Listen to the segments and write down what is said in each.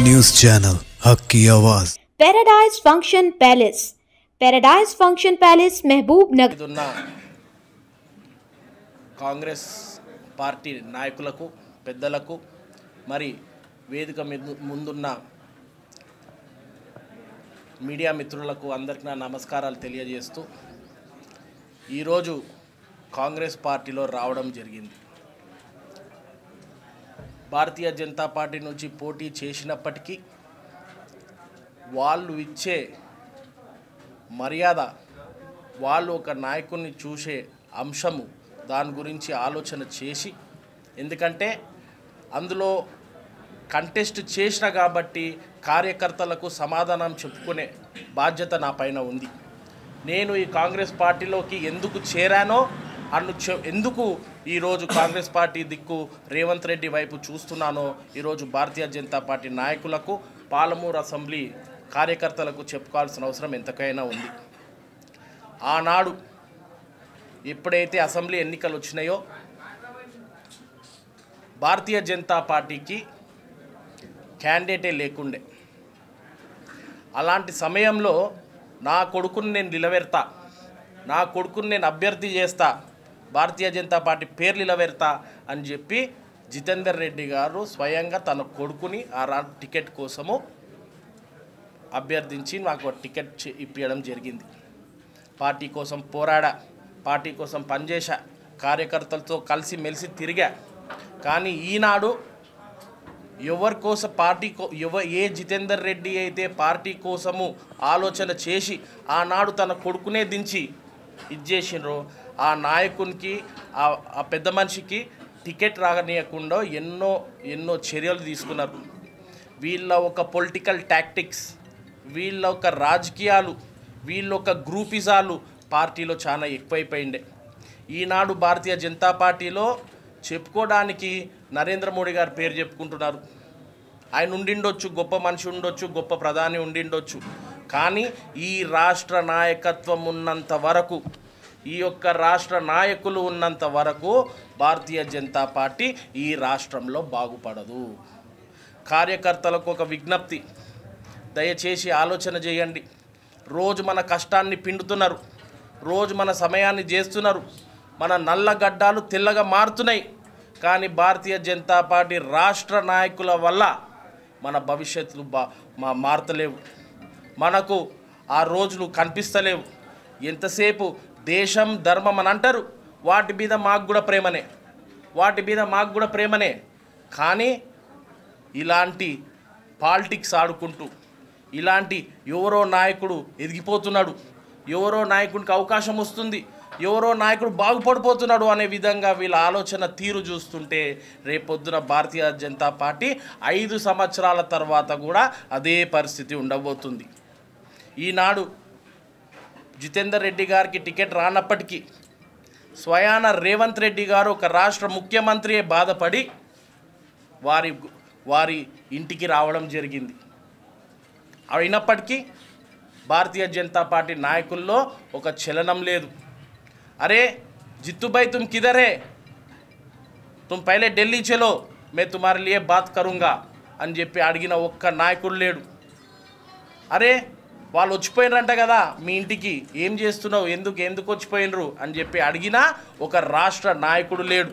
News channel हक की आवाज़। पैराडाइज फंक्शन पैलेस महबूब नगर కాంగ్రెస్ పార్టీ నాయకులకు పెద్దలకు మరి వేదిక ముందున్న మీడియా మిత్రులకు అందరికీ నా నమస్కారాలు తెలియజేస్తూ ఈరోజు కాంగ్రెస్ పార్టీలో రావడం జరిగింది. భారతీయ జనతా పార్టీ నుంచి పోటీ చేసినప్పటికీ వాళ్ళు ఇచ్చే మర్యాద, వాళ్ళు ఒక నాయకుడిని చూసే అంశము, దాని గురించి ఆలోచన చేసి, ఎందుకంటే అందులో కంటెస్ట్ చేసిన కాబట్టి కార్యకర్తలకు సమాధానం చెప్పుకునే బాధ్యత నా పైన ఉంది. నేను ఈ కాంగ్రెస్ పార్టీలోకి ఎందుకు చేరానో ఎందుకు ఈరోజు కాంగ్రెస్ పార్టీ దిక్కు రేవంత్ రెడ్డి వైపు చూస్తున్నానో ఈరోజు భారతీయ జనతా పార్టీ నాయకులకు, పాలమూరు అసెంబ్లీ కార్యకర్తలకు చెప్పుకోవాల్సిన అవసరం ఎంతకైనా ఉంది. ఆనాడు ఎప్పుడైతే అసెంబ్లీ ఎన్నికలు వచ్చినాయో భారతీయ జనతా పార్టీకి క్యాండిడేటే లేకుండే. అలాంటి సమయంలో నా కొడుకుని నేను నిలబెడతా, నా కొడుకుని నేను అభ్యర్థి చేస్తా, భారతీయ జనతా పార్టీ పేరు నిలబెడతా అని చెప్పి జితేందర్ రెడ్డి గారు స్వయంగా తన కొడుకుని ఆ టికెట్ కోసము అభ్యర్థించి నాకు టికెట్ ఇప్పించడం జరిగింది. పార్టీ కోసం పోరాడా, పార్టీ కోసం పనిచేశా, కార్యకర్తలతో కలిసి మెలిసి తిరిగా. కానీ ఈనాడు ఎవరి కోసం ఏ జితేందర్ రెడ్డి అయితే పార్టీ కోసము ఆలోచన చేసి ఆనాడు తన కొడుకునే దించి ఇచ్చేసినరో ఆ నాయకునికి, ఆ పెద్ద మనిషికి టికెట్ రాగనీయకుండా ఎన్నో చర్యలు తీసుకున్నారు. వీళ్ళ ఒక పొలిటికల్ టాక్టిక్స్, వీళ్ళ ఒక రాజకీయాలు, వీళ్ళ ఒక గ్రూపిజాలు పార్టీలో చాలా ఎక్కువైపోయిండే. ఈనాడు భారతీయ జనతా పార్టీలో చెప్పుకోవడానికి నరేంద్ర మోడీ గారి పేరు చెప్పుకుంటున్నారు. ఆయన ఉండిండొచ్చు, గొప్ప మనిషి ఉండొచ్చు, గొప్ప ప్రధాని ఉండిండొచ్చు. కానీ ఈ రాష్ట్ర నాయకత్వం ఉన్నంత వరకు, ఈ యొక్క రాష్ట్ర నాయకులు ఉన్నంత వరకు భారతీయ జనతా పార్టీ ఈ రాష్ట్రంలో బాగుపడదు. కార్యకర్తలకు ఒక విజ్ఞప్తి, దయచేసి ఆలోచన చేయండి. రోజు మన కష్టాన్ని పిండుతున్నారు, రోజు మన సమయాన్ని చేస్తున్నారు, మన నల్ల గడ్డాలు తెల్లగా మారుతున్నాయి. కానీ భారతీయ జనతా పార్టీ రాష్ట్ర నాయకుల వల్ల మన భవిష్యత్తులు మారతలేవు, మనకు ఆ రోజులు కనిపిస్తలేవు. ఎంతసేపు దేశం ధర్మం అని అంటారు, వాటి మీద మాకు కూడా ప్రేమనే, కానీ ఇలాంటి పాలిటిక్స్ ఆడుకుంటూ, ఇలాంటి ఎవరో నాయకుడు ఎదిగిపోతున్నాడు, ఎవరో నాయకుడికి అవకాశం వస్తుంది, ఎవరో నాయకుడు బాగుపడిపోతున్నాడు అనే విధంగా వీళ్ళ ఆలోచన తీరు చూస్తుంటే రేపొద్దున భారతీయ జనతా పార్టీ 5 సంవత్సరాల తర్వాత కూడా అదే పరిస్థితి ఉండబోతుంది. ఈనాడు జితేందర్ రెడ్డి గారికి టికెట్ రానప్పటికీ స్వయాన రేవంత్ రెడ్డి గారు ఒక రాష్ట్ర ముఖ్యమంత్రియే బాధపడి వారి ఇంటికి రావడం జరిగింది. అయినప్పటికీ భారతీయ జనతా పార్టీ నాయకుల్లో ఒక చలనం లేదు. అరే जित्तू भाई तुम किधर है, तुम पहले ఢిల్లీ चलो मैं तुम्हारे लिए बात करूँगा అని చెప్పి అడిగిన ఒక్క నాయకుడు లేడు. అరే వాళ్ళు వచ్చిపోయినరంట కదా మీ ఇంటికి, ఏం చేస్తున్నావు, ఎందుకు వచ్చిపోయినరు అని చెప్పి అడిగినా ఒక రాష్ట్ర నాయకుడు లేడు.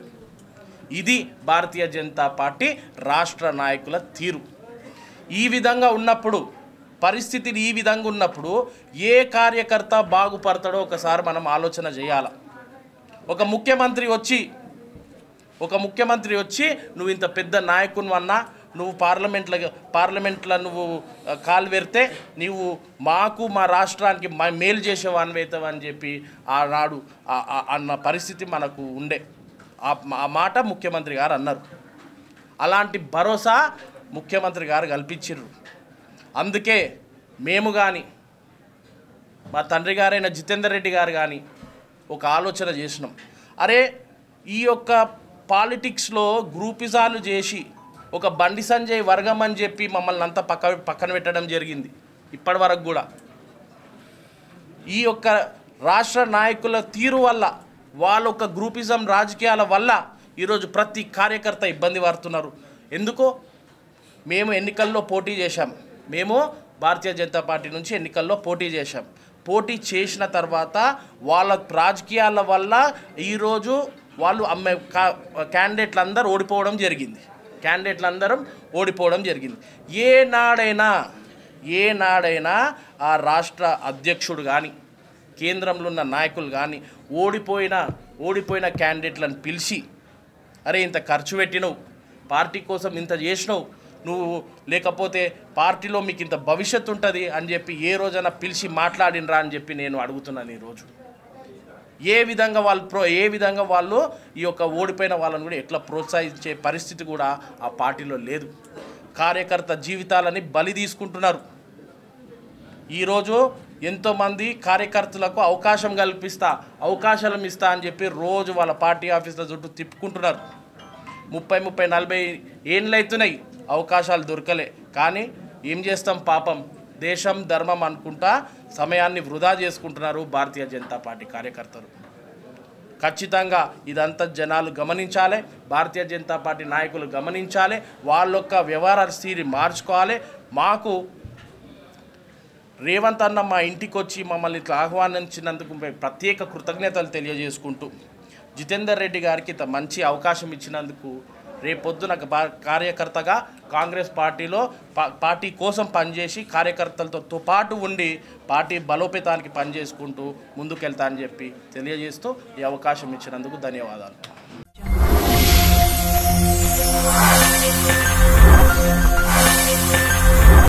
ఇది భారతీయ జనతా పార్టీ రాష్ట్ర నాయకుల తీరు. ఈ విధంగా ఉన్నప్పుడు, పరిస్థితిని ఈ విధంగా ఉన్నప్పుడు ఏ కార్యకర్త బాగుపడతాడో ఒకసారి మనం ఆలోచన చేయాలి. ఒక ముఖ్యమంత్రి వచ్చి నువ్వు ఇంత పెద్ద నాయకుని అన్నా, నువ్వు పార్లమెంట్లో నువ్వు కాలు పెడితే నీవు మాకు మా రాష్ట్రానికి మేలు చేసేవాన్వేతావు అని చెప్పి ఆనాడు అన్న పరిస్థితి మనకు ఉండే. ఆ మాట ముఖ్యమంత్రి గారు అన్నారు. అలాంటి భరోసా ముఖ్యమంత్రి గారు కల్పించారు. అందుకే మేము కానీ, మా తండ్రి గారైన జితేందర్ రెడ్డి గారు కానీ ఒక ఆలోచన చేసినాం. అరే ఈ యొక్క పాలిటిక్స్లో గ్రూపిజాలు చేసి ఒక బండి సంజయ్ వర్గం అని చెప్పి మమ్మల్ని అంతా పక్కన పెట్టడం జరిగింది. ఇప్పటి వరకు కూడా ఈ యొక్క రాష్ట్ర నాయకుల తీరు వల్ల, వాళ్ళ ఒక గ్రూపిజం రాజకీయాల వల్ల ఈరోజు ప్రతి కార్యకర్త ఇబ్బంది పడుతున్నారు. ఎందుకో మేము ఎన్నికల్లో పోటీ చేశాం, మేము భారతీయ జనతా పార్టీ నుంచి ఎన్నికల్లో పోటీ చేశాం. పోటీ చేసిన తర్వాత వాళ్ళ రాజకీయాల వల్ల ఈరోజు వాళ్ళు క్యాండిడేట్లందరూ ఓడిపోవడం జరిగింది. ఏనాడైనా ఆ రాష్ట్ర అధ్యక్షుడు కానీ కేంద్రంలో ఉన్న నాయకులు కానీ ఓడిపోయిన క్యాండిడేట్లను పిలిచి, అరే ఇంత ఖర్చు పెట్టినవు, పార్టీ కోసం ఇంత చేసినావు నువ్వు, లేకపోతే పార్టీలో మీకు ఇంత భవిష్యత్తు ఉంటుంది అని చెప్పి ఏ రోజైనా పిలిచి మాట్లాడినరా అని చెప్పి నేను అడుగుతున్నాను. ఈరోజు ఏ విధంగా వాళ్ళు ఈ యొక్క ఓడిపోయిన వాళ్ళని కూడా ఎట్లా ప్రోత్సహించే పరిస్థితి కూడా ఆ పార్టీలో లేదు. కార్యకర్త జీవితాలని బలి తీసుకుంటున్నారు. ఈరోజు ఎంతోమంది కార్యకర్తలకు అవకాశాలు ఇస్తా అని చెప్పి రోజు వాళ్ళ పార్టీ ఆఫీసుల చుట్టూ తిప్పుకుంటున్నారు. 30-40 ఏళ్ళు అవుతున్నాయి, అవకాశాలు దొరకలే. కానీ ఏం చేస్తాం, పాపం దేశం ధర్మం అనుకుంటా సమయాన్ని వృధా చేసుకుంటున్నారు భారతీయ జనతా పార్టీ కార్యకర్తలు. ఖచ్చితంగా ఇదంతా జనాలు గమనించాలి, భారతీయ జనతా పార్టీ నాయకులు గమనించాలి, వాళ్ళ యొక్క వ్యవహార స్థితి మార్చుకోవాలి. మాకు రేవంత్ అన్న మా ఇంటికి వచ్చి మమ్మల్ని ఇట్లా ఆహ్వానించినందుకు ప్రత్యేక కృతజ్ఞతలు తెలియజేసుకుంటూ, జితేందర్ రెడ్డి గారికి ఇంత మంచి అవకాశం ఇచ్చినందుకు రేపొద్దున కార్యకర్తగా కాంగ్రెస్ పార్టీలో పార్టీ కోసం పనిచేసి కార్యకర్తలతో పాటు ఉండి పార్టీ బలోపేతానికి పనిచేసుకుంటూ ముందుకెళ్తా అని చెప్పి తెలియజేస్తూ ఈ అవకాశం ఇచ్చినందుకు ధన్యవాదాలు.